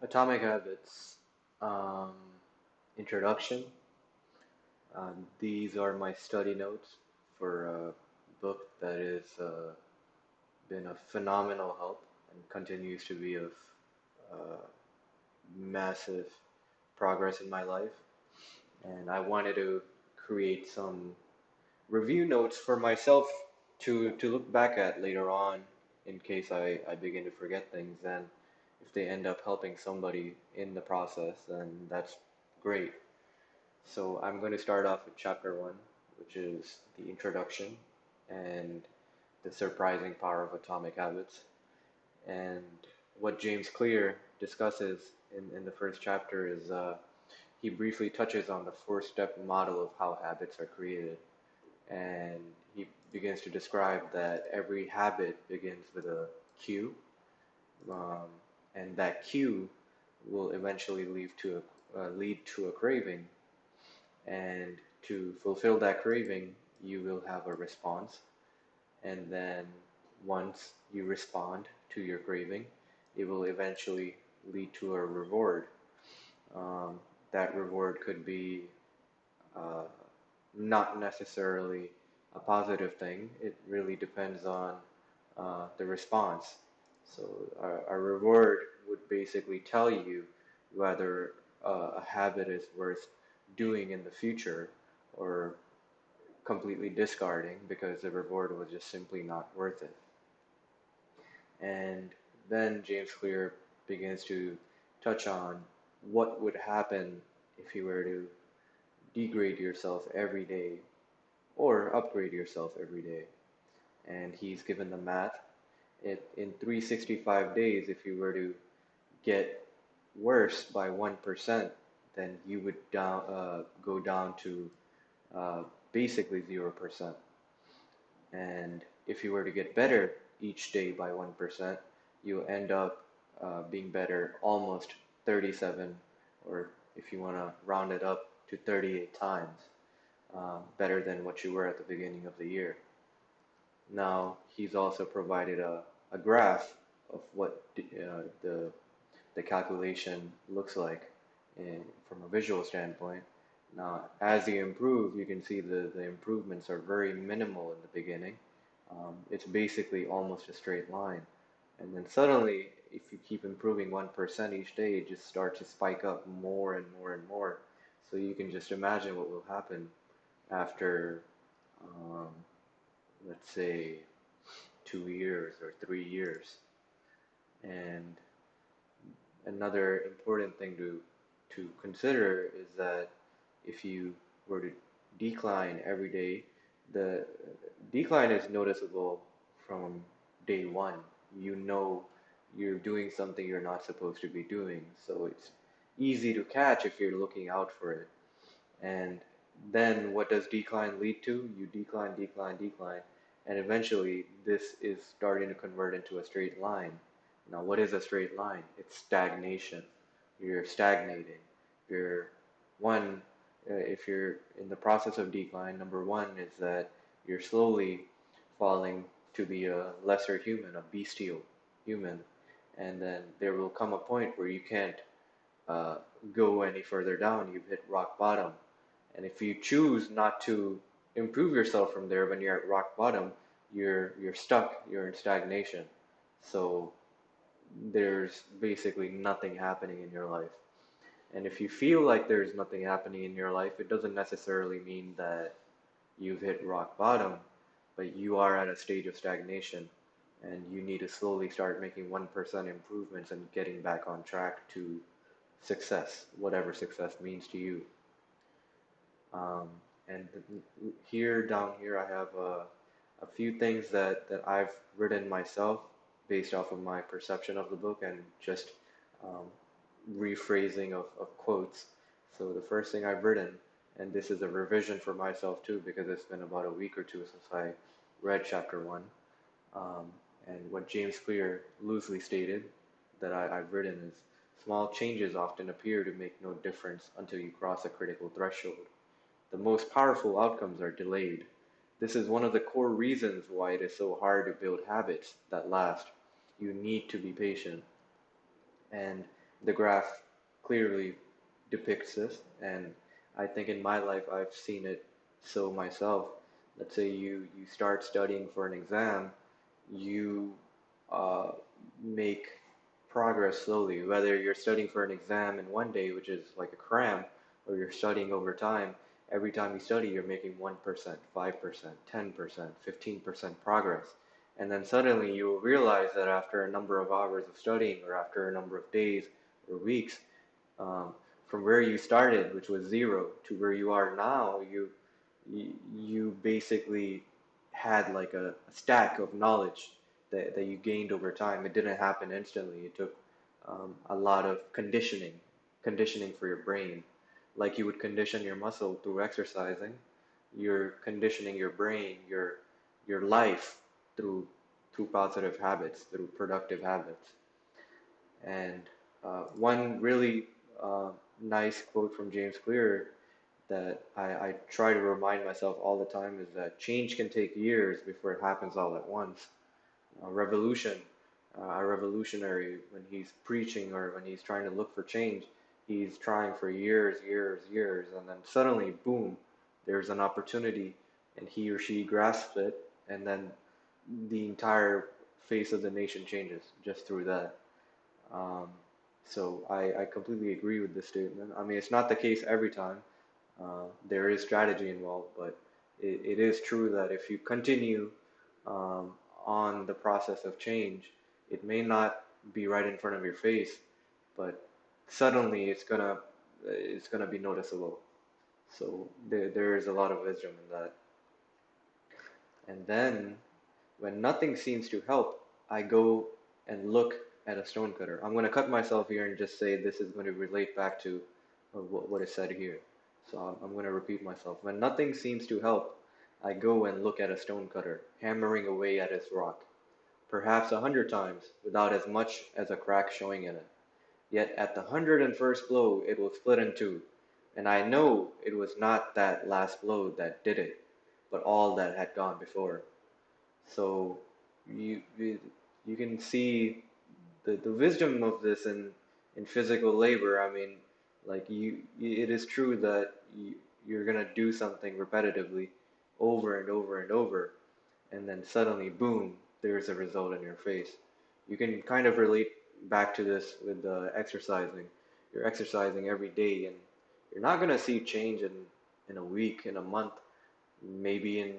Atomic Habits Introduction. These are my study notes for a book that has been a phenomenal help and continues to be of uh, massive progress in my life. And I wanted to create some review notes for myself to look back at later on in case I begin to forget things. And if they end up helping somebody in the process, then that's great. So I'm going to start off with chapter one, which is the introduction and the surprising power of atomic habits. And what James Clear discusses in the first chapter is he briefly touches on the four-step model of how habits are created. And he begins to describe that every habit begins with a cue, um, and that cue will eventually lead to a craving. And to fulfill that craving, you will have a response. And then once you respond to your craving, it will eventually lead to a reward. Um, that reward could be uh, not necessarily a positive thing. It really depends on the response. So a reward would basically tell you whether a habit is worth doing in the future or completely discarding because the reward was just simply not worth it. And then James Clear begins to touch on what would happen if you were to degrade yourself every day or upgrade yourself every day. And he's given the math. In 365 days, if you were to get worse by 1%, then you would go down to basically 0%. And if you were to get better each day by 1%, you end up being better almost 37, or if you want to round it up to 38 times better than what you were at the beginning of the year. Now, he's also provided a graph of what the calculation looks like from a visual standpoint. Now, as you improve, you can see the improvements are very minimal in the beginning. It's basically almost a straight line. And then suddenly, if you keep improving 1% each day, it just starts to spike up more and more and more. So you can just imagine what will happen after, um, let's say, 2 years or 3 years. And another important thing to consider is that if you were to decline every day, the decline is noticeable from day one. You know you're doing something you're not supposed to be doing, so it's easy to catch if you're looking out for it. And then what does decline lead to? You decline, decline, decline, and eventually this is starting to convert into a straight line. Now, what is a straight line? It's stagnation. You're stagnating. You're one, if you're in the process of decline, number one is that you're slowly falling to be a lesser human, a bestial human. And then there will come a point where you can't uh, go any further down. You've hit rock bottom. And if you choose not to improve yourself from there when you're at rock bottom, you're stuck, you're in stagnation. So there's basically nothing happening in your life. And if you feel like there's nothing happening in your life, it doesn't necessarily mean that you've hit rock bottom, but you are at a stage of stagnation and you need to slowly start making 1% improvements and getting back on track to success, whatever success means to you. And here, down here, I have a few things that I've written myself based off of my perception of the book and just um, rephrasing of quotes. So the first thing I've written, and this is a revision for myself too, because it's been about a week or two since I read chapter one. Um, and what James Clear loosely stated that I've written is small changes often appear to make no difference until you cross a critical threshold. The most powerful outcomes are delayed. This is one of the core reasons why it is so hard to build habits that last. You need to be patient. And The graph clearly depicts this, and I think in my life I've seen it so myself. Let's say you start studying for an exam, you uh, make progress slowly, whether you're studying for an exam in one day, which is like a cram, or you're studying over time. Every time you study, you're making 1%, 5%, 10%, 15% progress. And then suddenly you will realize that after a number of hours of studying, or after a number of days or weeks, um, from where you started, which was zero, to where you are now, you basically had like a stack of knowledge that you gained over time. It didn't happen instantly. It took a lot of conditioning for your brain. Like you would condition your muscle through exercising, you're conditioning your brain, your life through positive habits, through productive habits. And one really uh, nice quote from James Clear that I try to remind myself all the time is that change can take years before it happens all at once. A revolutionary, when he's preaching or when he's trying to look for change, he's trying for years, years, years, and then suddenly, boom, there's an opportunity, and he or she grasps it, and then the entire face of the nation changes just through that. Um, so I completely agree with this statement. I mean, it's not the case every time. There is strategy involved, but it is true that if you continue um, on the process of change, it may not be right in front of your face, but suddenly it's gonna be noticeable. So there is a lot of wisdom in that. And then when nothing seems to help, I go and look at a stonecutter. I'm going to cut myself here and just say this is going to relate back to what is said here. So I'm going to repeat myself. When nothing seems to help, I go and look at a stonecutter, hammering away at its rock, perhaps 100 times, without as much as a crack showing in it. Yet at the 101st blow, it will split in two, and I know it was not that last blow that did it, but all that had gone before. So you can see the wisdom of this in physical labor. I mean, like it is true that you're gonna do something repetitively over and over and over, and then suddenly, boom, there's a result in your face. You can kind of relate back to this with exercising. You're exercising every day, and you're not gonna see change in a week, in a month, maybe in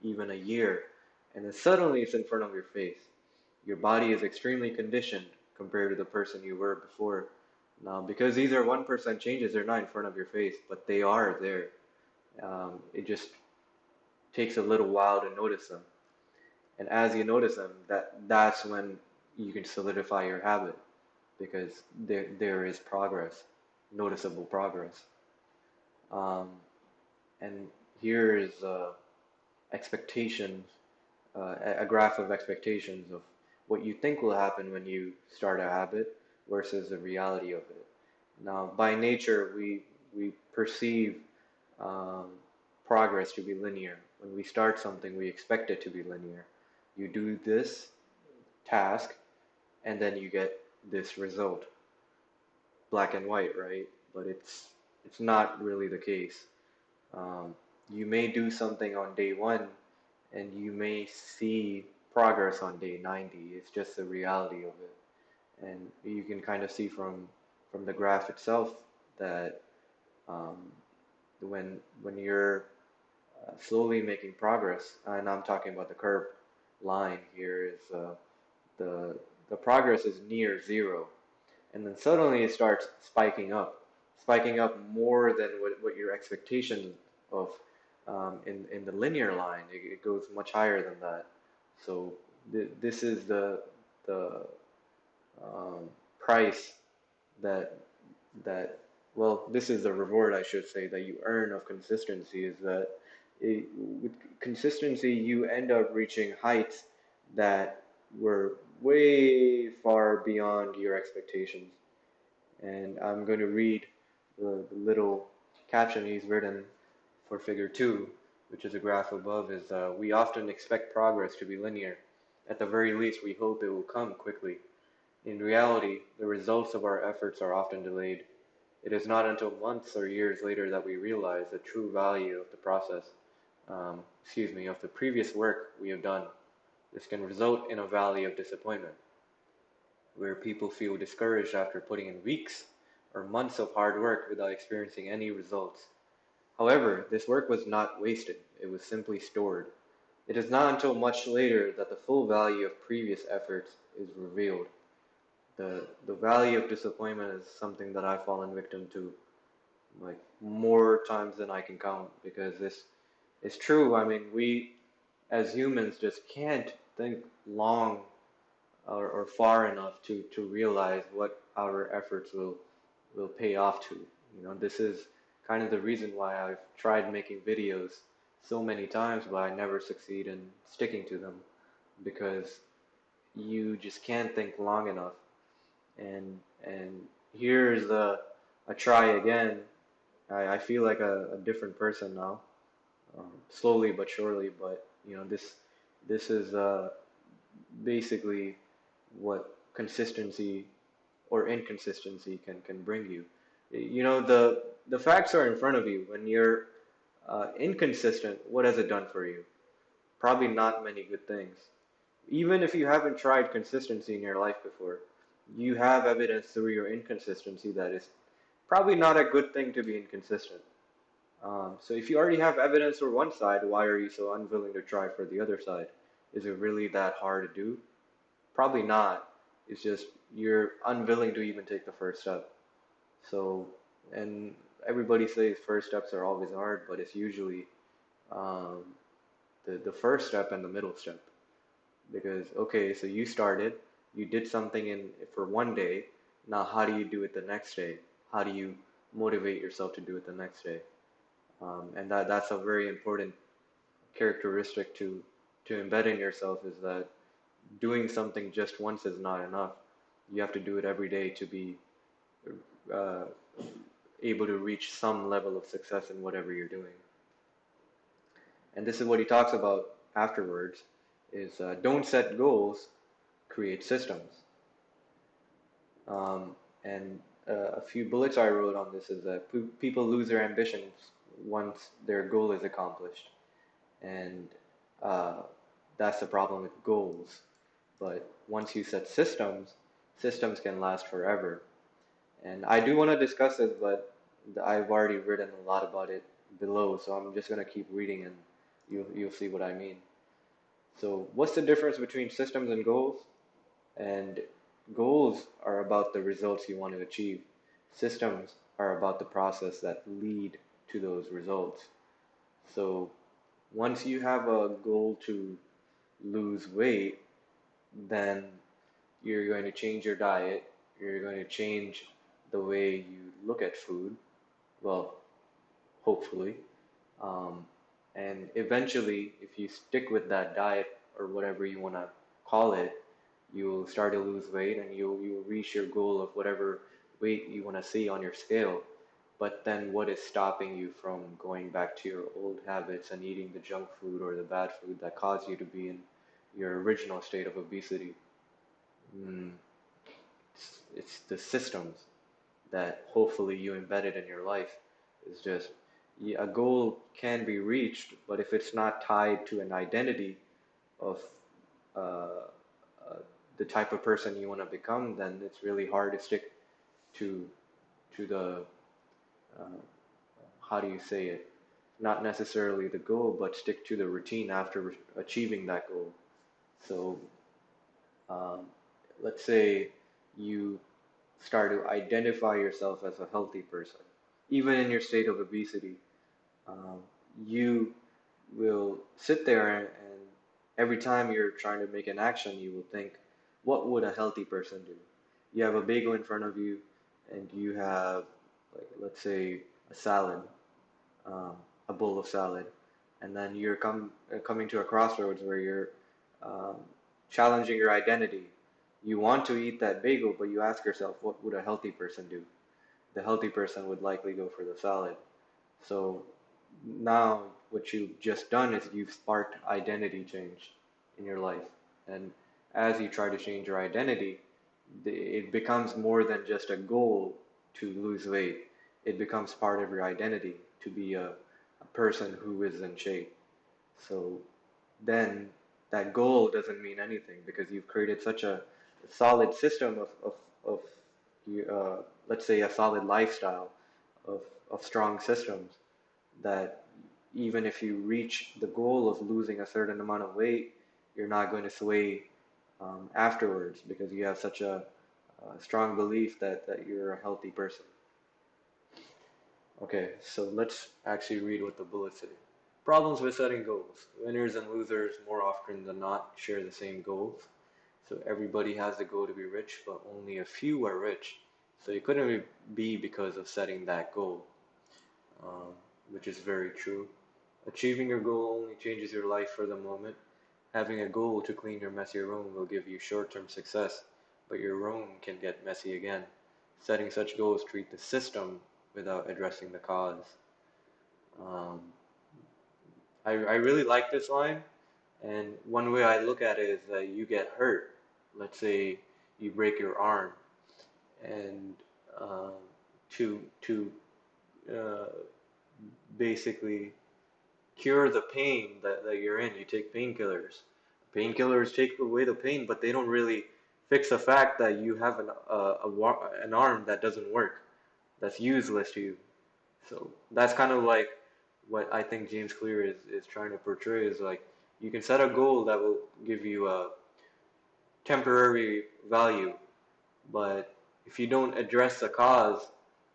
even a year, and then suddenly it's in front of your face. Your body is extremely conditioned compared to the person you were before. Now, because these are 1% changes, they're not in front of your face, but they are there. It just takes a little while to notice them. And as you notice them, that's when you can solidify your habit because there is progress, noticeable progress. Um, and here is expectations, a graph of expectations of what you think will happen when you start a habit versus the reality of it. Now, by nature, we perceive um, progress to be linear. When we start something, we expect it to be linear. You do this task, and then you get this result, black and white, right? But it's not really the case. Um, you may do something on day one, and you may see progress on day 90. It's just the reality of it, and you can kind of see from the graph itself that um, when you're slowly making progress, and I'm talking about the curved line here, is the the progress is near zero, and then suddenly it starts spiking up more than what your expectation of in the linear line. It goes much higher than that. So this is the price that that well, this is the reward I should say that you earn of consistency is that with consistency you end up reaching heights that were way far beyond your expectations. And I'm going to read the little caption he's written for figure 2, which is a graph above, is we often expect progress to be linear. At the very least, we hope it will come quickly. In reality, the results of our efforts are often delayed. It is not until months or years later that we realize the true value of the of the previous work we have done. This can result in a valley of disappointment, where people feel discouraged after putting in weeks or months of hard work without experiencing any results. However, this work was not wasted, it was simply stored. It is not until much later that the full value of previous efforts is revealed. The valley of disappointment is something that I've fallen victim to like more times than I can count because this is true. I mean, we as humans just can't think long or far enough to realize what our efforts will pay off to. This is kind of the reason why I've tried making videos so many times, but I never succeed in sticking to them because you just can't think long enough. And here's a try again. I feel like a different person now, slowly but surely. But this is basically what consistency or inconsistency can bring you. The facts are in front of you. When you're inconsistent, what has it done for you? Probably not many good things. Even if you haven't tried consistency in your life before, you have evidence through your inconsistency that is probably not a good thing to be inconsistent. So if you already have evidence for one side, why are you so unwilling to try for the other side? Is it really that hard to do? Probably not. It's just you're unwilling to even take the first step. So, and everybody says first steps are always hard, but it's usually um, the first step and the middle step. Because, okay, so you started, you did something in for one day. Now, how do you do it the next day? How do you motivate yourself to do it the next day? And that's a very important characteristic to embed in yourself is that doing something just once is not enough. You have to do it every day to be uh, able to reach some level of success in whatever you're doing. And this is what he talks about afterwards: is don't set goals, create systems. Um, and a few bullets I wrote on this is that people lose their ambitions once their goal is accomplished, and uh, that's the problem with goals. But once you set systems, systems can last forever. And I do want to discuss it, but I've already written a lot about it below, so I'm just going to keep reading and you'll see what I mean. So, what's the difference between systems and goals? And goals are about the results you want to achieve. Systems are about the process that lead to those results. So, once you have a goal to lose weight, then you're going to change your diet, you're going to change the way you look at food, well, hopefully. Um, and eventually, if you stick with that diet or whatever you want to call it, you'll start to lose weight and you'll reach your goal of whatever weight you want to see on your scale. But then what is stopping you from going back to your old habits and eating the junk food or the bad food that caused you to be in your original state of obesity? Mm, it's the systems that hopefully you embedded in your life. It's just a goal can be reached, but if it's not tied to an identity of uh, uh, the type of person you want to become, then it's really hard to stick to the how do you say it? Not necessarily the goal, but stick to the routine after achieving that goal. So um, let's say you start to identify yourself as a healthy person, even in your state of obesity, um, you will sit there and every time you're trying to make an action, you will think, what would a healthy person do? You have a bagel in front of you, and you have, like, let's say, a salad, um, a bowl of salad, and then you're coming to a crossroads where you're um, challenging your identity. You want to eat that bagel, but you ask yourself, what would a healthy person do? The healthy person would likely go for the salad. So now what you've just done is you've sparked identity change in your life. And as you try to change your identity, It becomes more than just a goal to lose weight. It becomes part of your identity to be a person who is in shape. So then that goal doesn't mean anything because you've created such a solid system of let's say a solid lifestyle of, of strong systems that even if you reach the goal of losing a certain amount of weight, you're not going to sway afterwards because you have such a strong belief that you're a healthy person. Okay, so let's actually read what the bullets say. Problems with setting goals. Winners and losers more often than not share the same goals. So everybody has the goal to be rich, but only a few are rich. So it couldn't be because of setting that goal, um, which is very true. Achieving your goal only changes your life for the moment. Having a goal to clean your messy room will give you short-term success, but your room can get messy again. Setting such goals treat the system without addressing the cause. Um, I really like this line, and one way I look at it is that you get hurt. Let's say you break your arm, and um, to uh, basically cure the pain that you're in, you take painkillers. Painkillers take away the pain, but they don't really fix the fact that you have an arm that doesn't work, that's useless to you. So that's kind of like what I think James Clear is trying to portray is like you can set a goal that will give you a temporary value, but if you don't address the cause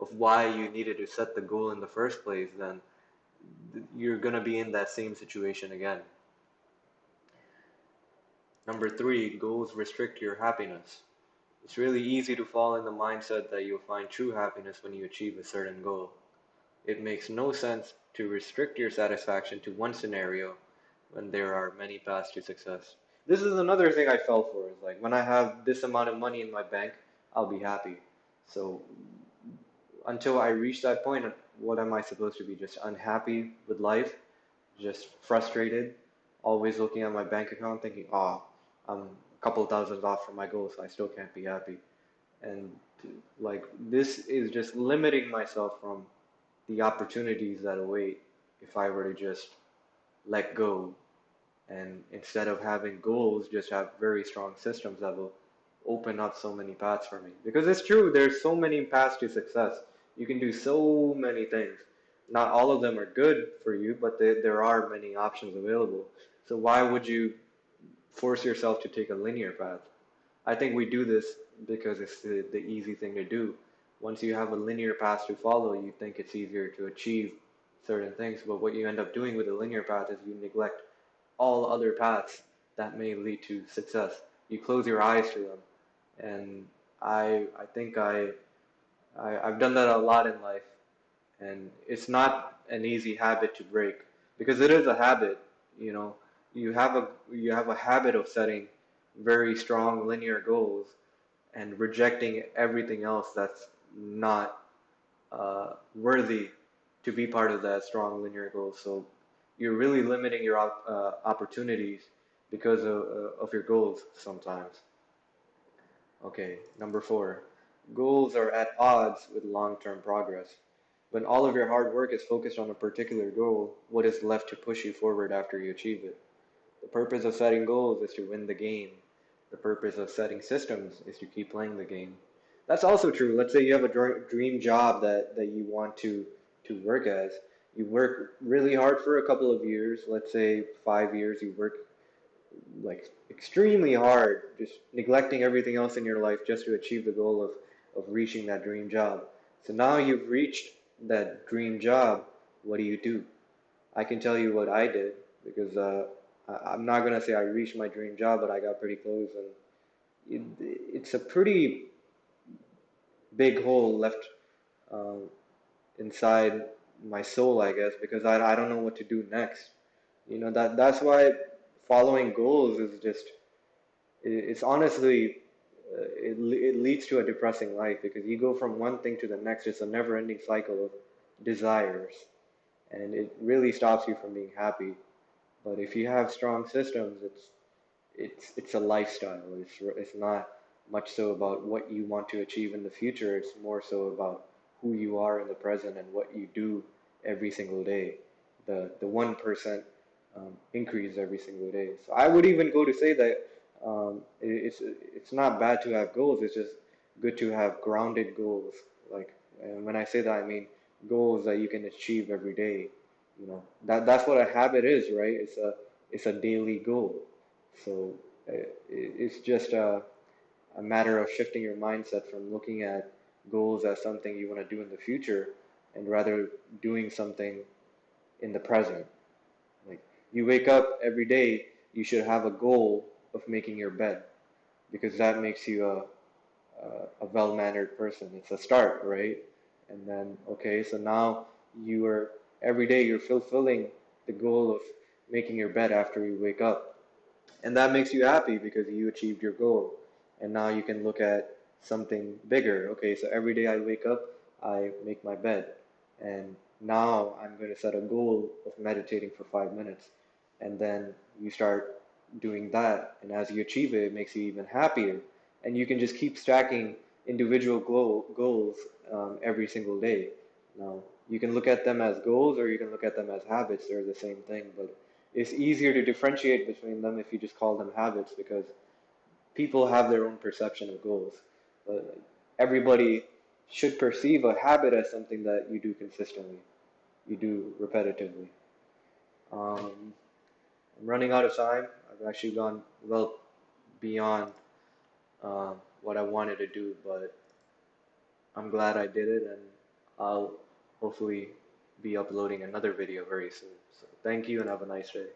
of why you needed to set the goal in the first place, then you're going to be in that same situation again. Number three, goals restrict your happiness. It's really easy to fall in the mindset that you'll find true happiness when you achieve a certain goal. It makes no sense to restrict your satisfaction to one scenario when there are many paths to success. This is another thing I fell for. Is like when I have this amount of money in my bank, I'll be happy. So until I reach that point, what am I supposed to be? Just unhappy with life, just frustrated, always looking at my bank account, thinking, "Oh, I'm a couple thousands off from my goal, so I still can't be happy." And like this is just limiting myself from the opportunities that await if I were to just let go and instead of having goals, just have very strong systems that will open up so many paths for me. Because it's true, there's so many paths to success. You can do so many things. Not all of them are good for you, but there are many options available. So why would you force yourself to take a linear path? I think we do this because it's the easy thing to do. Once you have a linear path to follow, you think it's easier to achieve certain things. But what you end up doing with a linear path is you neglect all other paths that may lead to success. You close your eyes to them. And I think I've done that a lot in life. And it's not an easy habit to break because it is a habit, you know. You have a habit of setting very strong linear goals and rejecting everything else that's not worthy to be part of that strong linear goal. So you're really limiting your opportunities because of your goals sometimes. Okay, number four, goals are at odds with long-term progress. When all of your hard work is focused on a particular goal, what is left to push you forward after you achieve it? The purpose of setting goals is to win the game. The purpose of setting systems is to keep playing the game. That's also true. Let's say you have a dream job that you want to work as. You work really hard for a couple of years, let's say 5 years, you work like extremely hard, just neglecting everything else in your life just to achieve the goal of reaching that dream job. So now you've reached that dream job, what do you do? I can tell you what I did because I'm not going to say I reached my dream job, but I got pretty close. And it's a pretty big hole left uh, inside my soul, I guess, because I don't know what to do next. That's why following goals is just it's honestly it leads to a depressing life because you go from one thing to the next. It's a never-ending cycle of desires, and it really stops you from being happy. But if you have strong systems, it's a lifestyle. It's not much so about what you want to achieve in the future. It's more so about who you are in the present and what you do every single day. The 1% increase every single day. So I would even go to say that it's not bad to have goals. It's just good to have grounded goals. Like, and when I say that, I mean goals that you can achieve every day. You know, that's what a habit is, right? It's a daily goal. So it's just a matter of shifting your mindset from looking at goals as something you want to do in the future and rather doing something in the present. Like, you wake up every day, you should have a goal of making your bed because that makes you a well-mannered person. It's a start, right? And then, okay, so now you are every day you're fulfilling the goal of making your bed after you wake up. And that makes you happy because you achieved your goal. And now you can look at something bigger. Okay, so every day I wake up, I make my bed. And now I'm going to set a goal of meditating for 5 minutes. And then you start doing that. And as you achieve it, it makes you even happier. And you can just keep stacking individual goals every single day. Now, you can look at them as goals or you can look at them as habits. They're the same thing, but it's easier to differentiate between them if you just call them habits because people have their own perception of goals. But everybody should perceive a habit as something that you do consistently, you do repetitively. Um, I'm running out of time. I've actually gone well beyond what I wanted to do, but I'm glad I did it, and I'll hopefully be uploading another video very soon. So thank you and have a nice day.